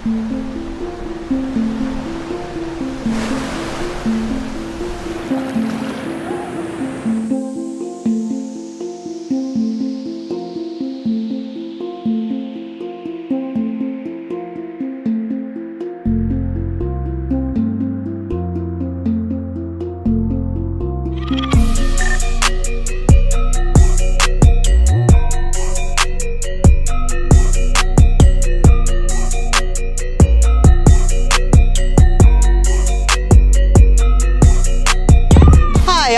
Hi,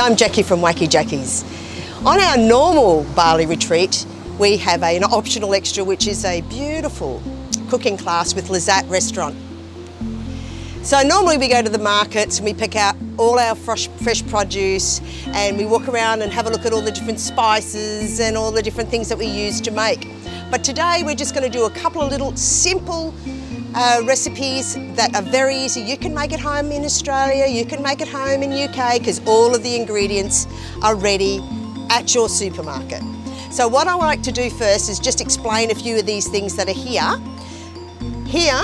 I'm Jackie from Wacky Jackies. On our normal Bali retreat, we have an optional extra, which is a beautiful cooking class with Lazat restaurant. So normally we go to the markets and we pick out all our fresh produce and we walk around and have a look at all the different spices and all the different things that we use to make. But today we're just going to do a couple of little simple recipes that are very easy. You can make it home in Australia, you can make it home in UK, because all of the ingredients are ready at your supermarket. So what I like to do first is just explain a few of these things that are here. Here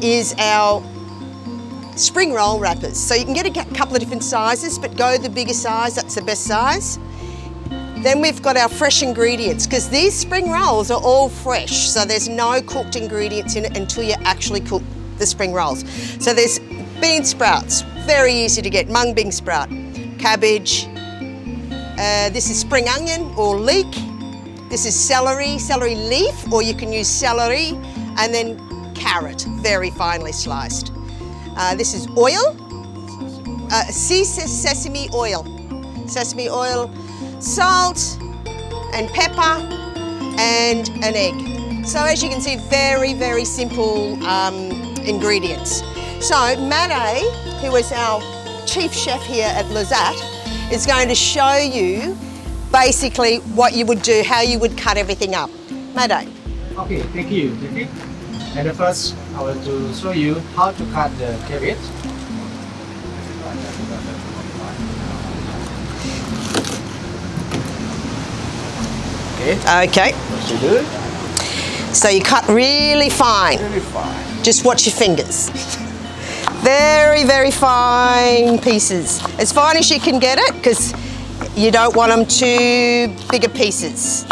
is our spring roll wrappers. So you can get a couple of different sizes, but go the bigger size, that's the best size. Then we've got our fresh ingredients, because these spring rolls are all fresh, so there's no cooked ingredients in it until you actually cook the spring rolls. So there's bean sprouts, very easy to get, mung bean sprout, cabbage, this is spring onion or leek, this is celery leaf, or you can use celery, and then carrot, very finely sliced. This is oil, sesame oil, salt and pepper and an egg. So as you can see, very, very simple ingredients. So Made, who is our chief chef here at Lazat, is going to show you basically what you would do, how you would cut everything up. Made. Okay, thank you, Jackie. And first, I will to show you how to cut the cabbage. Okay. What you do? So you cut really fine. Really fine. Just watch your fingers. Very, very fine pieces. As fine as you can get it, because you don't want them too bigger pieces.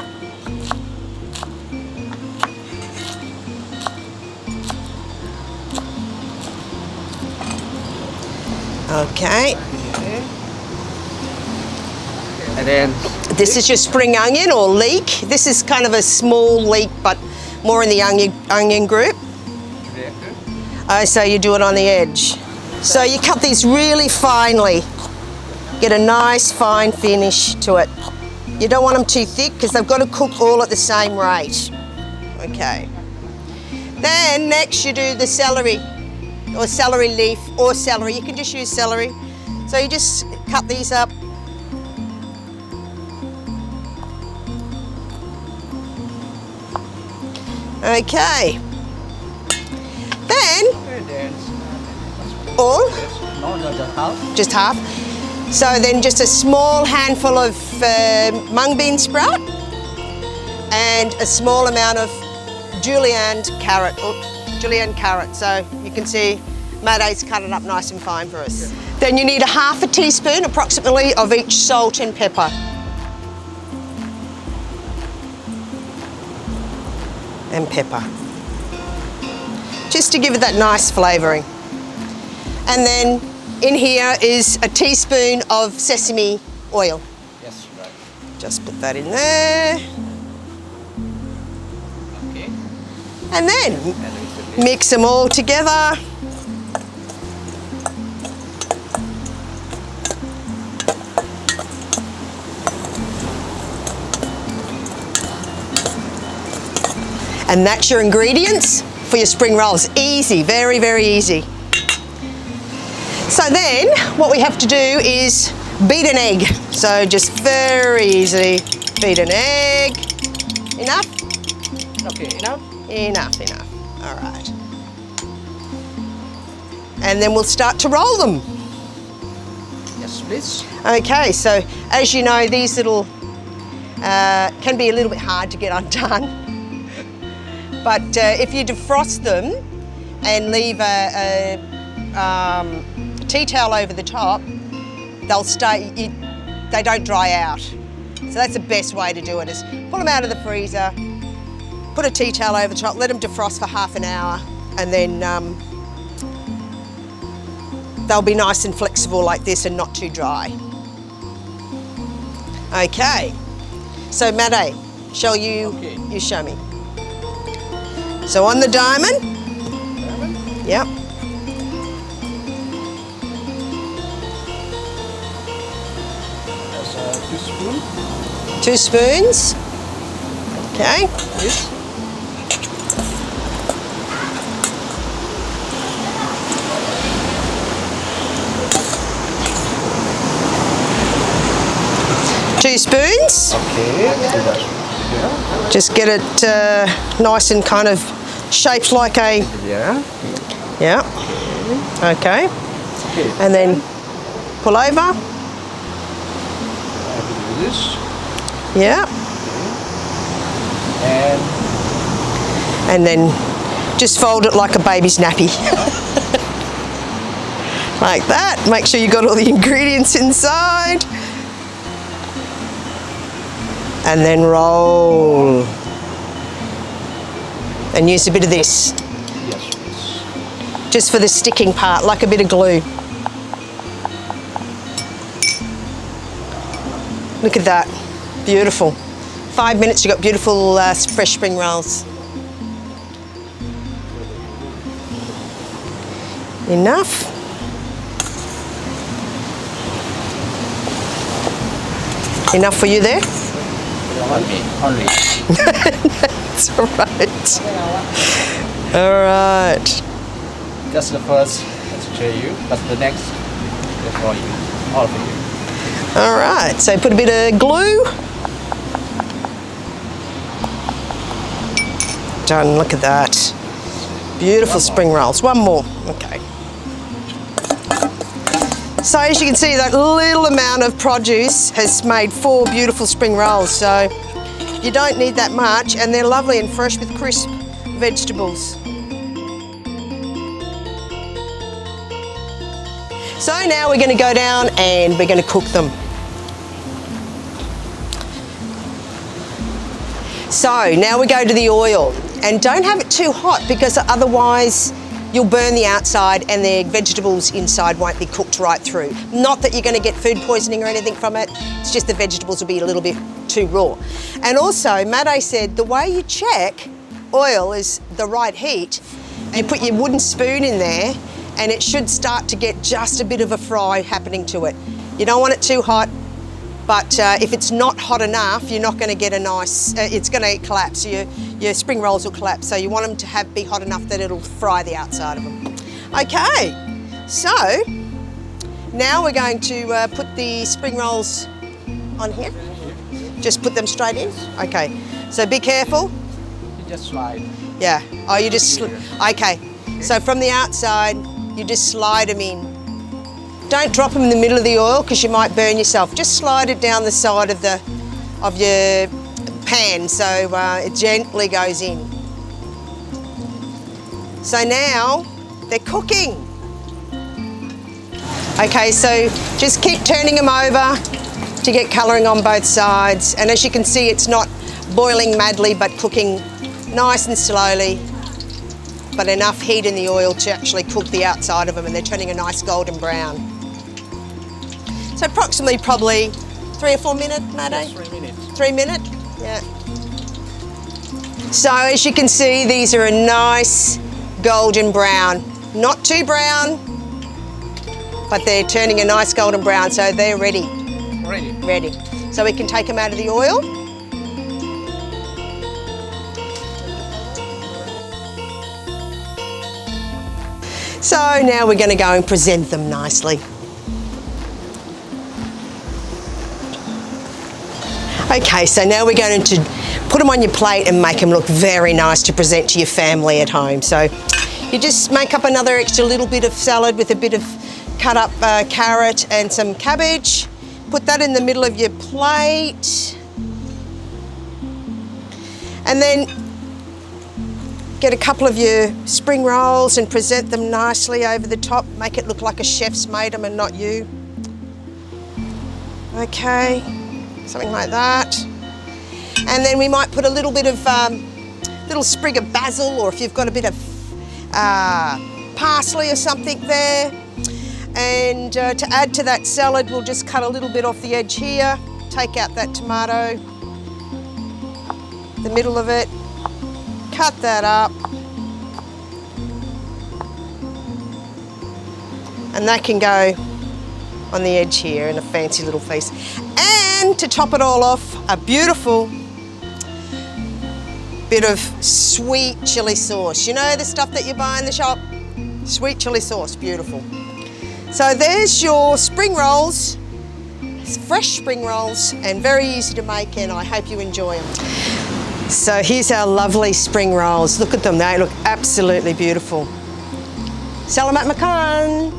Okay. And then this is your spring onion or leek. This is kind of a small leek, but more in the onion group. So you do it on the edge. So you cut these really finely. Get a nice fine finish to it. You don't want them too thick because they've got to cook all at the same rate. Okay. Then next you do the celery or celery leaf or celery. You can just use celery. So you just cut these up. Okay. Then all? No, just half. Just half. So then just a small handful of mung bean sprout and a small amount of julienne carrot. So you can see Made's cut it up nice and fine for us. Yeah. Then you need a half a teaspoon approximately of each salt and pepper. And pepper, just to give it that nice flavouring. And then in here is a teaspoon of sesame oil. Yes, right. Just put that in there. Okay. And then mix them all together. And that's your ingredients for your spring rolls. Easy, very, very easy. So then what we have to do is beat an egg. So just very easy, beat an egg. Enough? Okay, enough? Enough. All right. And then we'll start to roll them. Yes, please. Okay, so as you know, these little can be a little bit hard to get undone. But if you defrost them, and leave a tea towel over the top, they'll stay, they don't dry out. So that's the best way to do it, is pull them out of the freezer, put a tea towel over the top, let them defrost for half an hour, and then they'll be nice and flexible like this and not too dry. Okay, so Mate, shall you, you show me. So on the diamond, yep. That's 2 spoons. 2 spoons, okay. This. Two spoons. Okay. Just get it nice and kind of shaped like a, Yeah. yeah. Okay. Okay. And then pull over. I have to do this. Yeah. And And then just fold it like a baby's nappy. Like that. Make sure you got all the ingredients inside. And then roll. And use a bit of this, yes, please. just for the sticking part, like a bit of glue. Look at that, beautiful. 5 minutes, you got beautiful fresh spring rolls. Enough. Enough for you there? Only. That's all right. All right. Just the first, let's show you, but the next is for you, all for you. All right, so put a bit of glue. Done, look at that. Beautiful spring rolls. One more, okay. So as you can see, that little amount of produce has made 4 beautiful spring rolls. So you don't need that much, and they're lovely and fresh with crisp vegetables. So now we're going to go down and we're going to cook them. So now we go to the oil, and don't have it too hot because otherwise you'll burn the outside and the vegetables inside won't be cooked right through. Not that you're going to get food poisoning or anything from it, it's just the vegetables will be a little bit too raw. And also, Mate said the way you check oil is the right heat, you put your wooden spoon in there and it should start to get just a bit of a fry happening to it. You don't want it too hot, but if it's not hot enough, you're not going to get a nice, it's going to collapse. Your spring rolls will collapse, so you want them to be hot enough that it'll fry the outside of them. Okay, so now we're going to put the spring rolls on here. Just put them straight in. Okay, so be careful. You just slide. Yeah, oh you just, okay. So from the outside, you just slide them in. Don't drop them in the middle of the oil because you might burn yourself. Just slide it down the side of your pan so it gently goes in. So now they're cooking. Okay, so just keep turning them over to get colouring on both sides. And as you can see, it's not boiling madly but cooking nice and slowly, but enough heat in the oil to actually cook the outside of them, and they're turning a nice golden brown. So approximately probably 3 or 4 minutes, Mate? Yes, 3 minutes. 3 minutes? Yeah. So as you can see, these are a nice golden brown. Not too brown, but they're turning a nice golden brown, so they're ready. Ready. Ready. So we can take them out of the oil. So now we're going to go and present them nicely. Okay, so now we're going to put them on your plate and make them look very nice to present to your family at home. So you just make up another extra little bit of salad with a bit of cut up carrot and some cabbage. Put that in the middle of your plate. And then Get a couple of your spring rolls and present them nicely over the top. Make it look like a chef's made them and not you. Okay, something like that. And then we might put a little bit of, little sprig of basil, or if you've got a bit of parsley or something there. And to add to that salad, we'll just cut a little bit off the edge here, take out that tomato, the middle of it, cut that up. And that can go on the edge here in a fancy little feast. And to top it all off, a beautiful bit of sweet chili sauce. You know the stuff that you buy in the shop? Sweet chili sauce, beautiful. So there's your spring rolls, fresh spring rolls, and very easy to make, and I hope you enjoy them. So here's our lovely spring rolls. Look at them, they look absolutely beautiful. Salamat makan.